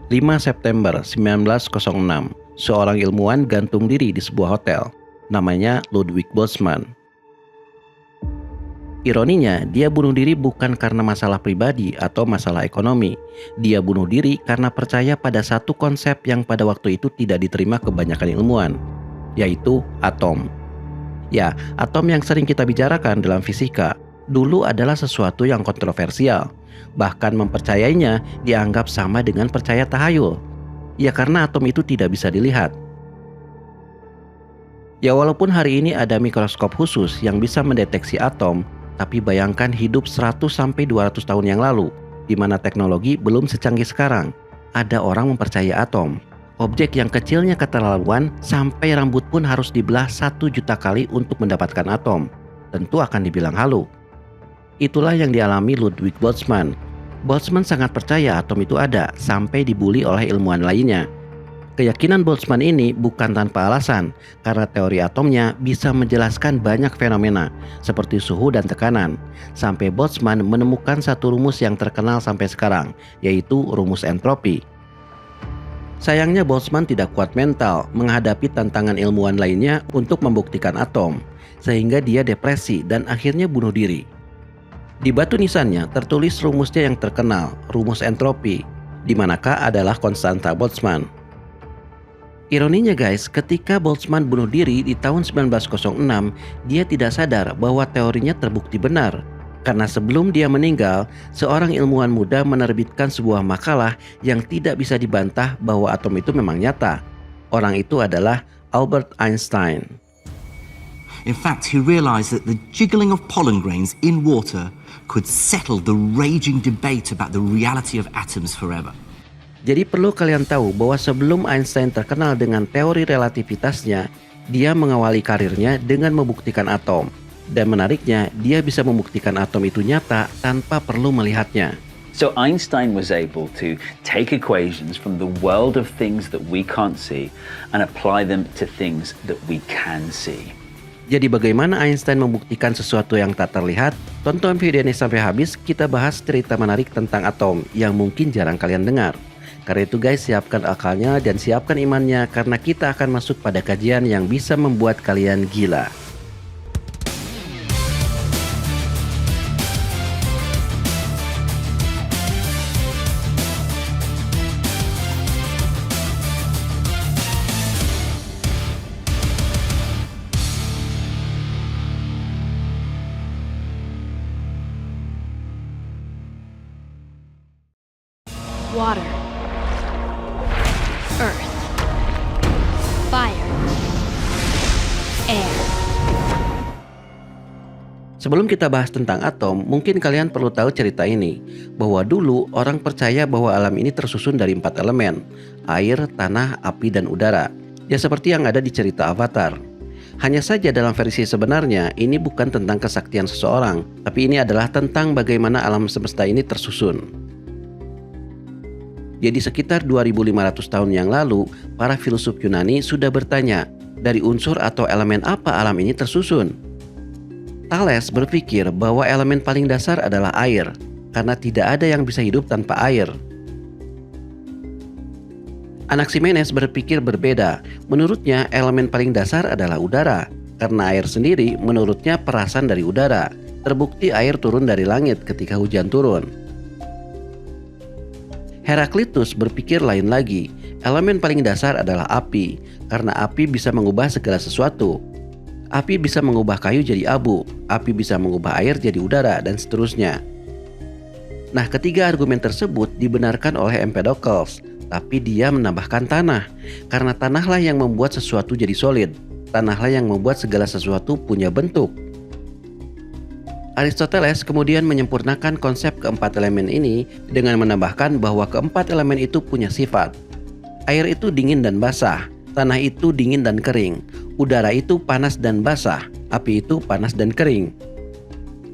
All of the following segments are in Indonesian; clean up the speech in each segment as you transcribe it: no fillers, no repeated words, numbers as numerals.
5 September 1906, seorang ilmuwan gantung diri di sebuah hotel. Namanya Ludwig Boltzmann. Ironinya, dia bunuh diri bukan karena masalah pribadi atau masalah ekonomi. Dia bunuh diri karena percaya pada satu konsep yang pada waktu itu tidak diterima kebanyakan ilmuwan, yaitu atom. Ya, atom yang sering kita bicarakan dalam fisika dulu adalah sesuatu yang kontroversial. Bahkan mempercayainya dianggap sama dengan percaya tahayul. Ya karena atom itu tidak bisa dilihat. Ya walaupun hari ini ada mikroskop khusus yang bisa mendeteksi atom, tapi bayangkan hidup 100-200 tahun yang lalu, di mana teknologi belum secanggih sekarang. Ada orang mempercayai atom. Objek yang kecilnya keterlaluan sampai rambut pun harus dibelah 1 juta kali untuk mendapatkan atom. Tentu akan dibilang halu. Itulah yang dialami Ludwig Boltzmann. Boltzmann sangat percaya atom itu ada, sampai dibully oleh ilmuwan lainnya. Keyakinan Boltzmann ini bukan tanpa alasan, karena teori atomnya bisa menjelaskan banyak fenomena, seperti suhu dan tekanan. Sampai Boltzmann menemukan satu rumus yang terkenal sampai sekarang, yaitu rumus entropi. Sayangnya Boltzmann tidak kuat mental menghadapi tantangan ilmuwan lainnya untuk membuktikan atom, sehingga dia depresi dan akhirnya bunuh diri. Di batu nisannya tertulis rumusnya yang terkenal, rumus entropi, di manakah adalah konstanta Boltzmann. Ironinya guys, ketika Boltzmann bunuh diri di tahun 1906, dia tidak sadar bahwa teorinya terbukti benar. Karena sebelum dia meninggal, seorang ilmuwan muda menerbitkan sebuah makalah yang tidak bisa dibantah bahwa atom itu memang nyata. Orang itu adalah Albert Einstein. In fact, he realized that the jiggling of pollen grains in water could settle the raging debate about the reality of atoms forever. Jadi perlu kalian tahu bahwa sebelum Einstein terkenal dengan teori relativitasnya, dia mengawali karirnya dengan membuktikan atom. Dan menariknya, dia bisa membuktikan atom itu nyata tanpa perlu melihatnya. So Einstein was able to take equations from the world of things that we can't see and apply them to things that we can see. Jadi bagaimana Einstein membuktikan sesuatu yang tak terlihat? Tonton video ini sampai habis, kita bahas cerita menarik tentang atom yang mungkin jarang kalian dengar. Karena itu guys, siapkan akalnya dan siapkan imannya karena kita akan masuk pada kajian yang bisa membuat kalian gila. Water, earth, fire, air. Sebelum kita bahas tentang atom, mungkin kalian perlu tahu cerita ini, bahwa dulu orang percaya bahwa alam ini tersusun dari 4 elemen, air, tanah, api, dan udara. Ya seperti yang ada di cerita Avatar. Hanya saja dalam versi sebenarnya, ini bukan tentang kesaktian seseorang, tapi ini adalah tentang bagaimana alam semesta ini tersusun. Jadi sekitar 2500 tahun yang lalu, para filsuf Yunani sudah bertanya, dari unsur atau elemen apa alam ini tersusun? Thales berpikir bahwa elemen paling dasar adalah air, karena tidak ada yang bisa hidup tanpa air. Anaximenes berpikir berbeda. Menurutnya elemen paling dasar adalah udara, karena air sendiri menurutnya perasan dari udara. Terbukti air turun dari langit ketika hujan turun. Heraklitus berpikir lain lagi. Elemen paling dasar adalah api, karena api bisa mengubah segala sesuatu. Api bisa mengubah kayu jadi abu, api bisa mengubah air jadi udara, dan seterusnya. Nah, ketiga argumen tersebut dibenarkan oleh Empedocles, tapi dia menambahkan tanah, karena tanahlah yang membuat sesuatu jadi solid. Tanahlah yang membuat segala sesuatu punya bentuk. Aristoteles kemudian menyempurnakan konsep keempat elemen ini dengan menambahkan bahwa keempat elemen itu punya sifat. Air itu dingin dan basah, tanah itu dingin dan kering, udara itu panas dan basah, api itu panas dan kering.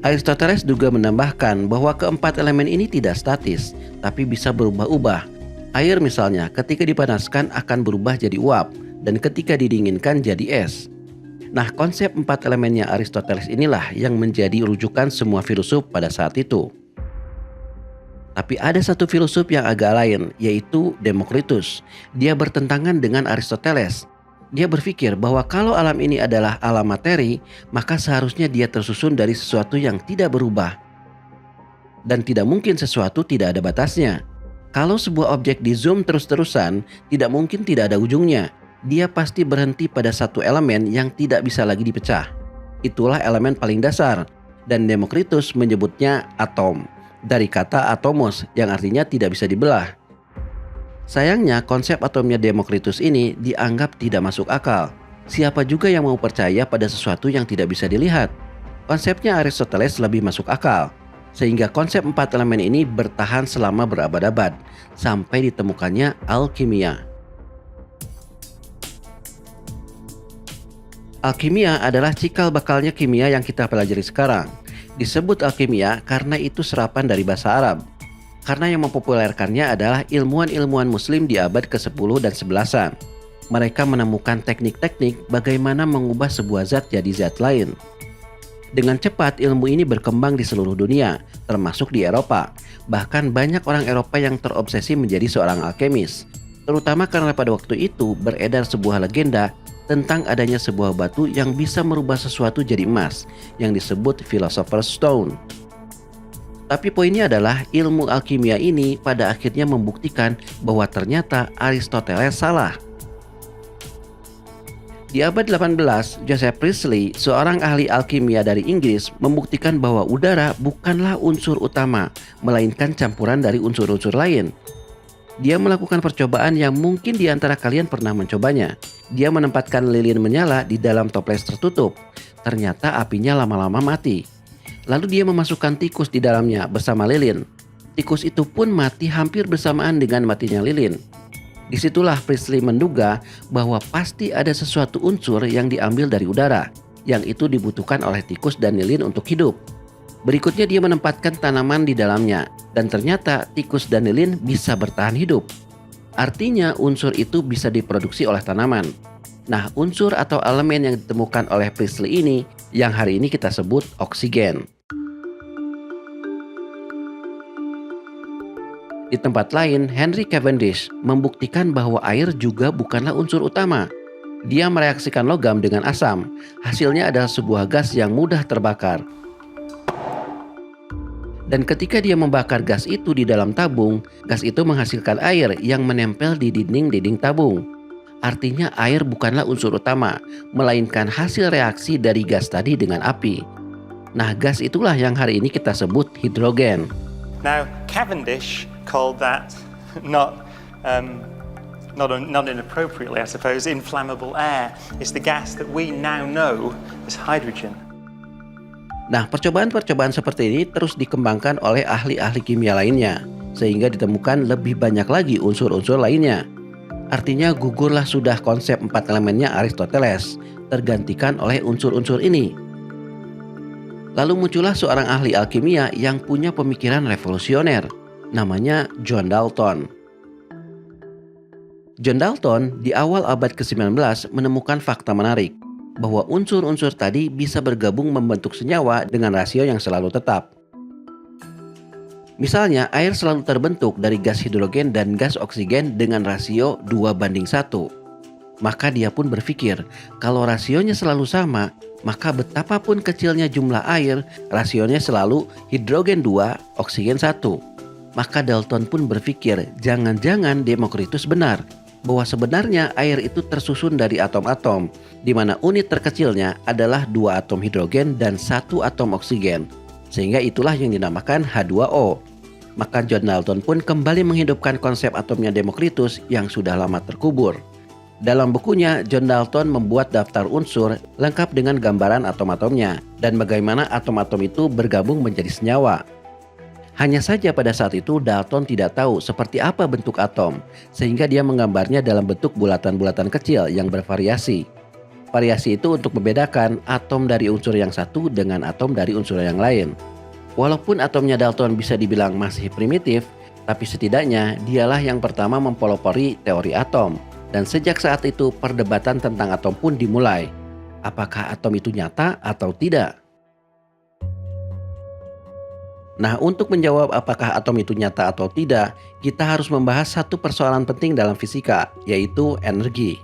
Aristoteles juga menambahkan bahwa keempat elemen ini tidak statis, tapi bisa berubah-ubah. Air misalnya ketika dipanaskan akan berubah jadi uap, dan ketika didinginkan jadi es. Nah, konsep 4 elemennya Aristoteles inilah yang menjadi rujukan semua filsuf pada saat itu. Tapi ada satu filsuf yang agak lain, yaitu Demokritus. Dia bertentangan dengan Aristoteles. Dia berpikir bahwa kalau alam ini adalah alam materi, maka seharusnya dia tersusun dari sesuatu yang tidak berubah. Dan tidak mungkin sesuatu tidak ada batasnya. Kalau sebuah objek di zoom terus-terusan, tidak mungkin tidak ada ujungnya. Dia pasti berhenti pada satu elemen yang tidak bisa lagi dipecah. Itulah elemen paling dasar, dan Demokritus menyebutnya atom, dari kata atomos yang artinya tidak bisa dibelah. Sayangnya konsep atomnya Demokritus ini dianggap tidak masuk akal. Siapa juga yang mau percaya pada sesuatu yang tidak bisa dilihat? Konsepnya Aristoteles lebih masuk akal, sehingga konsep 4 elemen ini bertahan selama berabad-abad, sampai ditemukannya alkimia. Alkimia adalah cikal bakalnya kimia yang kita pelajari sekarang. Disebut alkimia karena itu serapan dari bahasa Arab. Karena yang mempopulerkannya adalah ilmuwan-ilmuwan muslim di abad ke-10 dan 11-an. Mereka menemukan teknik-teknik bagaimana mengubah sebuah zat jadi zat lain. Dengan cepat ilmu ini berkembang di seluruh dunia, termasuk di Eropa. Bahkan banyak orang Eropa yang terobsesi menjadi seorang alkemis. Terutama karena pada waktu itu beredar sebuah legenda tentang adanya sebuah batu yang bisa merubah sesuatu jadi emas, yang disebut Philosopher's Stone. Tapi poinnya adalah ilmu alkimia ini pada akhirnya membuktikan bahwa ternyata Aristoteles salah. Di abad 18, Joseph Priestley, seorang ahli alkimia dari Inggris, membuktikan bahwa udara bukanlah unsur utama, melainkan campuran dari unsur-unsur lain. Dia melakukan percobaan yang mungkin di antara kalian pernah mencobanya. Dia menempatkan lilin menyala di dalam toples tertutup. Ternyata apinya lama-lama mati. Lalu dia memasukkan tikus di dalamnya bersama lilin. Tikus itu pun mati hampir bersamaan dengan matinya lilin. Disitulah Priestley menduga bahwa pasti ada sesuatu unsur yang diambil dari udara, yang itu dibutuhkan oleh tikus dan lilin untuk hidup. Berikutnya dia menempatkan tanaman di dalamnya, dan ternyata tikus dan lilin bisa bertahan hidup. Artinya unsur itu bisa diproduksi oleh tanaman. Nah, unsur atau elemen yang ditemukan oleh Priestley ini yang hari ini kita sebut oksigen. Di tempat lain, Henry Cavendish membuktikan bahwa air juga bukanlah unsur utama. Dia mereaksikan logam dengan asam. Hasilnya adalah sebuah gas yang mudah terbakar. Dan ketika dia membakar gas itu di dalam tabung, gas itu menghasilkan air yang menempel di dinding-dinding tabung. Artinya air bukanlah unsur utama, melainkan hasil reaksi dari gas tadi dengan api. Nah, gas itulah yang hari ini kita sebut hidrogen. Now, Cavendish called that not inappropriately, I suppose, inflammable air. It's the gas that we now know as hydrogen. Nah, percobaan-percobaan seperti ini terus dikembangkan oleh ahli-ahli kimia lainnya, sehingga ditemukan lebih banyak lagi unsur-unsur lainnya. Artinya gugurlah sudah konsep 4 elemennya Aristoteles, tergantikan oleh unsur-unsur ini. Lalu muncullah seorang ahli alkimia yang punya pemikiran revolusioner, namanya John Dalton. John Dalton di awal abad ke-19 menemukan fakta menarik, bahwa unsur-unsur tadi bisa bergabung membentuk senyawa dengan rasio yang selalu tetap. Misalnya, air selalu terbentuk dari gas hidrogen dan gas oksigen dengan rasio 2:1. Maka dia pun berpikir, kalau rasionya selalu sama, maka betapapun kecilnya jumlah air, rasionya selalu hidrogen 2, oksigen 1. Maka Dalton pun berpikir, jangan-jangan Demokritus benar, bahwa sebenarnya air itu tersusun dari atom-atom, di mana unit terkecilnya adalah 2 atom hidrogen dan 1 atom oksigen, sehingga itulah yang dinamakan H2O. Maka John Dalton pun kembali menghidupkan konsep atomnya Demokritus yang sudah lama terkubur. Dalam bukunya, John Dalton membuat daftar unsur lengkap dengan gambaran atom-atomnya dan bagaimana atom-atom itu bergabung menjadi senyawa. Hanya saja pada saat itu Dalton tidak tahu seperti apa bentuk atom, sehingga dia menggambarnya dalam bentuk bulatan-bulatan kecil yang bervariasi. Variasi itu untuk membedakan atom dari unsur yang satu dengan atom dari unsur yang lain. Walaupun atomnya Dalton bisa dibilang masih primitif, tapi setidaknya dialah yang pertama mempelopori teori atom. Dan sejak saat itu perdebatan tentang atom pun dimulai. Apakah atom itu nyata atau tidak? Nah, untuk menjawab apakah atom itu nyata atau tidak, kita harus membahas satu persoalan penting dalam fisika, yaitu energi.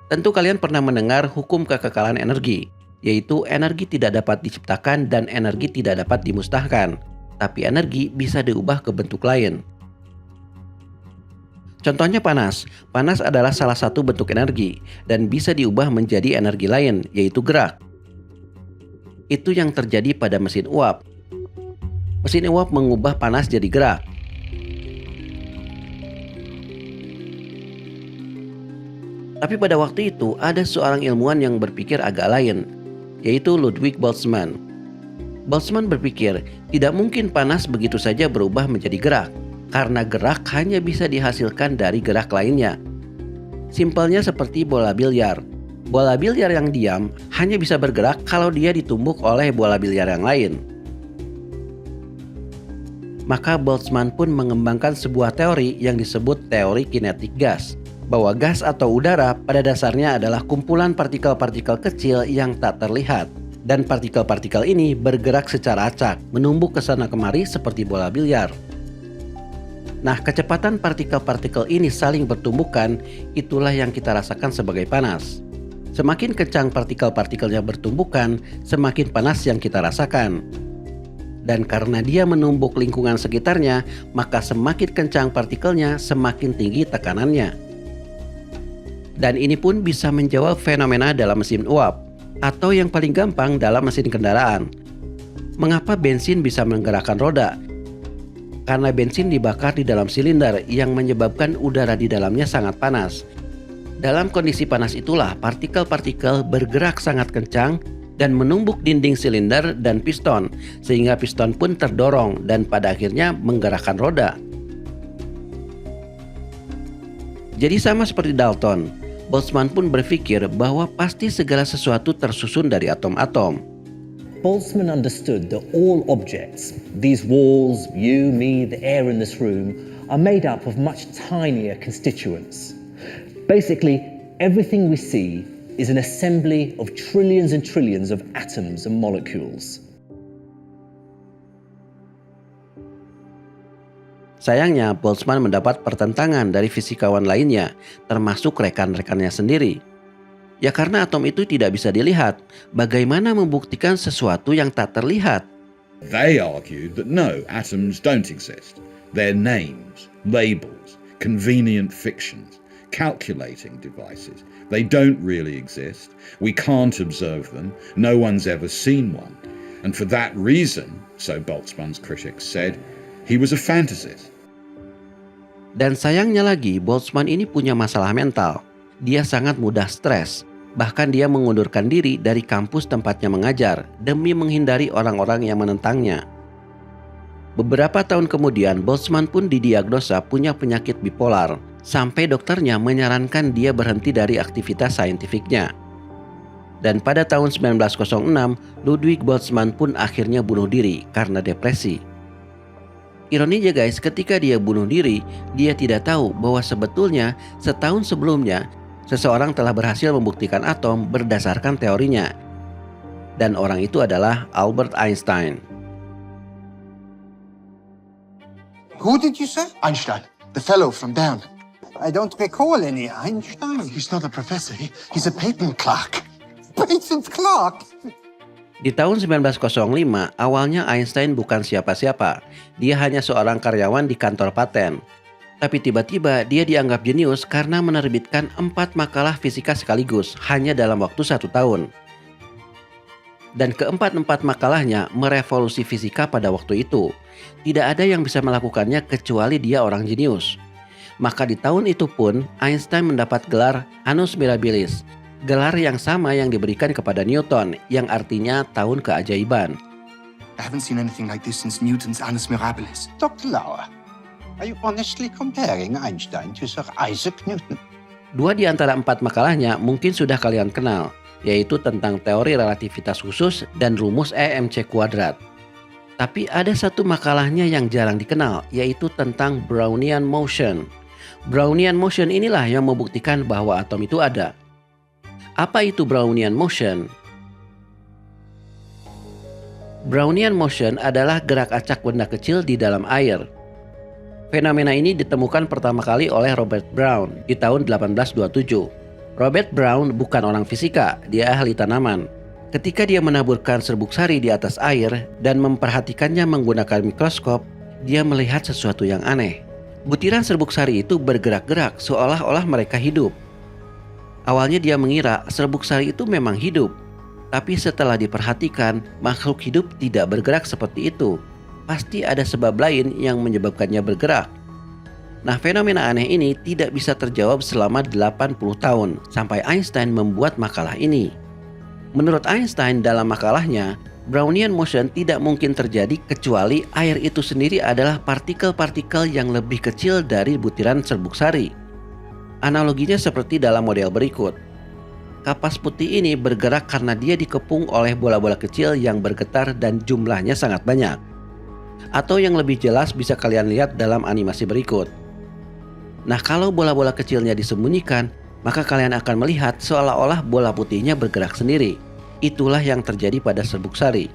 Tentu kalian pernah mendengar hukum kekekalan energi, yaitu energi tidak dapat diciptakan dan energi tidak dapat dimusnahkan, tapi energi bisa diubah ke bentuk lain. Contohnya panas. Panas adalah salah satu bentuk energi dan bisa diubah menjadi energi lain, yaitu gerak. Itu yang terjadi pada mesin uap. Mesin uap mengubah panas jadi gerak. Tapi pada waktu itu ada seorang ilmuwan yang berpikir agak lain, yaitu Ludwig Boltzmann. Boltzmann berpikir tidak mungkin panas begitu saja berubah menjadi gerak, karena gerak hanya bisa dihasilkan dari gerak lainnya. Simpelnya seperti bola biliar. Bola biliar yang diam hanya bisa bergerak kalau dia ditumbuk oleh bola biliar yang lain. Maka Boltzmann pun mengembangkan sebuah teori yang disebut teori kinetik gas, bahwa gas atau udara pada dasarnya adalah kumpulan partikel-partikel kecil yang tak terlihat, dan partikel-partikel ini bergerak secara acak, menumbuk ke sana kemari seperti bola biliar. Nah, kecepatan partikel-partikel ini saling bertumbukan, itulah yang kita rasakan sebagai panas. Semakin kencang partikel-partikelnya bertumbukan, semakin panas yang kita rasakan. Dan karena dia menumbuk lingkungan sekitarnya, maka semakin kencang partikelnya, semakin tinggi tekanannya. Dan ini pun bisa menjawab fenomena dalam mesin uap, atau yang paling gampang dalam mesin kendaraan. Mengapa bensin bisa menggerakkan roda? Karena bensin dibakar di dalam silinder yang menyebabkan udara di dalamnya sangat panas. Dalam kondisi panas itulah partikel-partikel bergerak sangat kencang dan menumbuk dinding silinder dan piston, sehingga piston pun terdorong dan pada akhirnya menggerakkan roda. Jadi sama seperti Dalton, Boltzmann pun berpikir bahwa pasti segala sesuatu tersusun dari atom-atom. Boltzmann understood that all objects, these walls, you, me, the air in this room, are made up of much tinier constituents. Basically, everything we see is an assembly of trillions and trillions of atoms and molecules. Sayangnya, Boltzmann mendapat pertentangan dari fisikawan lainnya, termasuk rekan-rekannya sendiri. Ya karena atom itu tidak bisa dilihat, bagaimana membuktikan sesuatu yang tak terlihat? They argued that no, atoms don't exist. They're names, labels, convenient fictions, calculating devices. They don't really exist. We can't observe them. No one's ever seen one. And for that reason, so Boltzmann's critics said, he was a fantasist. Dan sayangnya lagi, Boltzmann ini punya masalah mental. Dia sangat mudah stres. Bahkan dia mengundurkan diri dari kampus tempatnya mengajar demi menghindari orang-orang yang menentangnya. Beberapa tahun kemudian, Boltzmann pun didiagnosa punya penyakit bipolar, sampai dokternya menyarankan dia berhenti dari aktivitas saintifiknya. Dan pada tahun 1906, Ludwig Boltzmann pun akhirnya bunuh diri karena depresi. Ironinya guys, ketika dia bunuh diri, dia tidak tahu bahwa sebetulnya setahun sebelumnya, seseorang telah berhasil membuktikan atom berdasarkan teorinya. Dan orang itu adalah Albert Einstein. Who did you say? Einstein, the fellow from down. I don't recall any Einstein. He's not a professor, he's a patent clerk. Patent clerk? Di tahun 1905, awalnya Einstein bukan siapa-siapa. Dia hanya seorang karyawan di kantor paten. Tapi tiba-tiba dia dianggap jenius karena menerbitkan 4 makalah fisika sekaligus hanya dalam waktu 1 tahun. Dan keempat-empat makalahnya merevolusi fisika pada waktu itu. Tidak ada yang bisa melakukannya kecuali dia orang jenius. Maka di tahun itu pun Einstein mendapat gelar Annus Mirabilis, gelar yang sama yang diberikan kepada Newton, yang artinya tahun keajaiban. I haven't seen anything like this since Newton's Annus Mirabilis. Dr. Lauer, are you honestly comparing Einstein to Sir Isaac Newton? 2 di antara 4 makalahnya mungkin sudah kalian kenal, yaitu tentang teori relativitas khusus dan rumus EMC kuadrat. Tapi ada satu makalahnya yang jarang dikenal, yaitu tentang Brownian motion. Brownian motion inilah yang membuktikan bahwa atom itu ada. Apa itu Brownian motion? Brownian motion adalah gerak acak benda kecil di dalam air. Fenomena ini ditemukan pertama kali oleh Robert Brown di tahun 1827. Robert Brown bukan orang fisika, dia ahli tanaman. Ketika dia menaburkan serbuk sari di atas air dan memperhatikannya menggunakan mikroskop, dia melihat sesuatu yang aneh. Butiran serbuk sari itu bergerak-gerak seolah-olah mereka hidup. Awalnya dia mengira serbuk sari itu memang hidup. Tapi setelah diperhatikan, makhluk hidup tidak bergerak seperti itu. Pasti ada sebab lain yang menyebabkannya bergerak. Nah, fenomena aneh ini tidak bisa terjawab selama 80 tahun sampai Einstein membuat makalah ini. Menurut Einstein dalam makalahnya, Brownian motion tidak mungkin terjadi kecuali air itu sendiri adalah partikel-partikel yang lebih kecil dari butiran serbuk sari. Analoginya seperti dalam model berikut. Kapas putih ini bergerak karena dia dikepung oleh bola-bola kecil yang bergetar dan jumlahnya sangat banyak. Atau yang lebih jelas bisa kalian lihat dalam animasi berikut. Nah, kalau bola-bola kecilnya disembunyikan, maka kalian akan melihat seolah-olah bola putihnya bergerak sendiri. Itulah yang terjadi pada serbuk sari.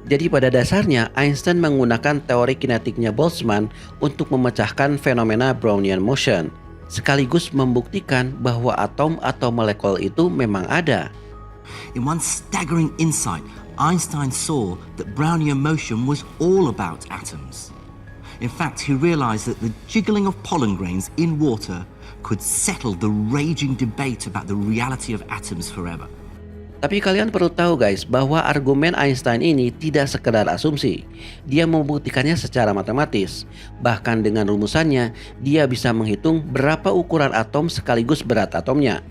Jadi pada dasarnya Einstein menggunakan teori kinetiknya Boltzmann untuk memecahkan fenomena Brownian motion, sekaligus membuktikan bahwa atom atau molekul itu memang ada. In one staggering insight, Einstein saw that Brownian motion was all about atoms. In fact, he realized that the jiggling of pollen grains in water could settle the raging debate about the reality of atoms forever. Tapi kalian perlu tahu guys, bahwa argumen Einstein ini tidak sekedar asumsi. Dia membuktikannya secara matematis. Bahkan dengan rumusannya, dia bisa menghitung berapa ukuran atom sekaligus berat atomnya.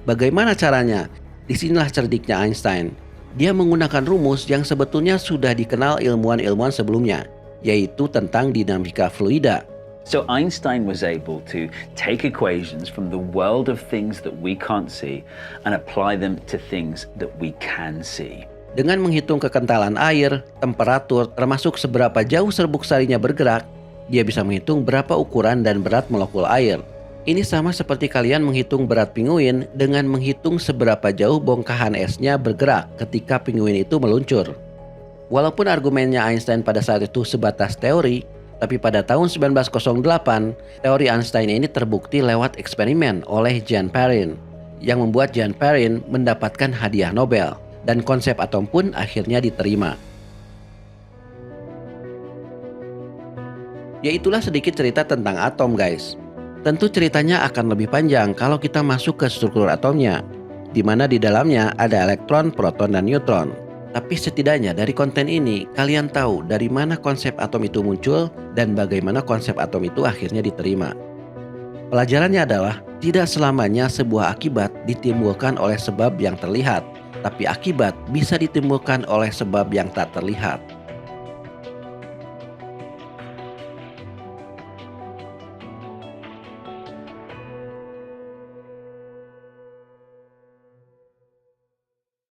Bagaimana caranya? Disinilah cerdiknya Einstein. Dia menggunakan rumus yang sebetulnya sudah dikenal ilmuwan-ilmuwan sebelumnya, yaitu tentang dinamika fluida. So Einstein was able to take equations from the world of things that we can't see and apply them to things that we can see. Dengan menghitung kekentalan air, temperatur, termasuk seberapa jauh serbuk sarinya bergerak, dia bisa menghitung berapa ukuran dan berat molekul air. Ini sama seperti kalian menghitung berat pinguin dengan menghitung seberapa jauh bongkahan esnya bergerak ketika pinguin itu meluncur. Walaupun argumennya Einstein pada saat itu sebatas teori, tapi pada tahun 1908, teori Einstein ini terbukti lewat eksperimen oleh Jean Perrin, yang membuat Jean Perrin mendapatkan hadiah Nobel, dan konsep atom pun akhirnya diterima. Ya, itulah sedikit cerita tentang atom guys. Tentu ceritanya akan lebih panjang kalau kita masuk ke struktur atomnya, di mana di dalamnya ada elektron, proton, dan neutron. Tapi setidaknya dari konten ini, kalian tahu dari mana konsep atom itu muncul dan bagaimana konsep atom itu akhirnya diterima. Pelajarannya adalah, tidak selamanya sebuah akibat ditimbulkan oleh sebab yang terlihat, tapi akibat bisa ditimbulkan oleh sebab yang tak terlihat.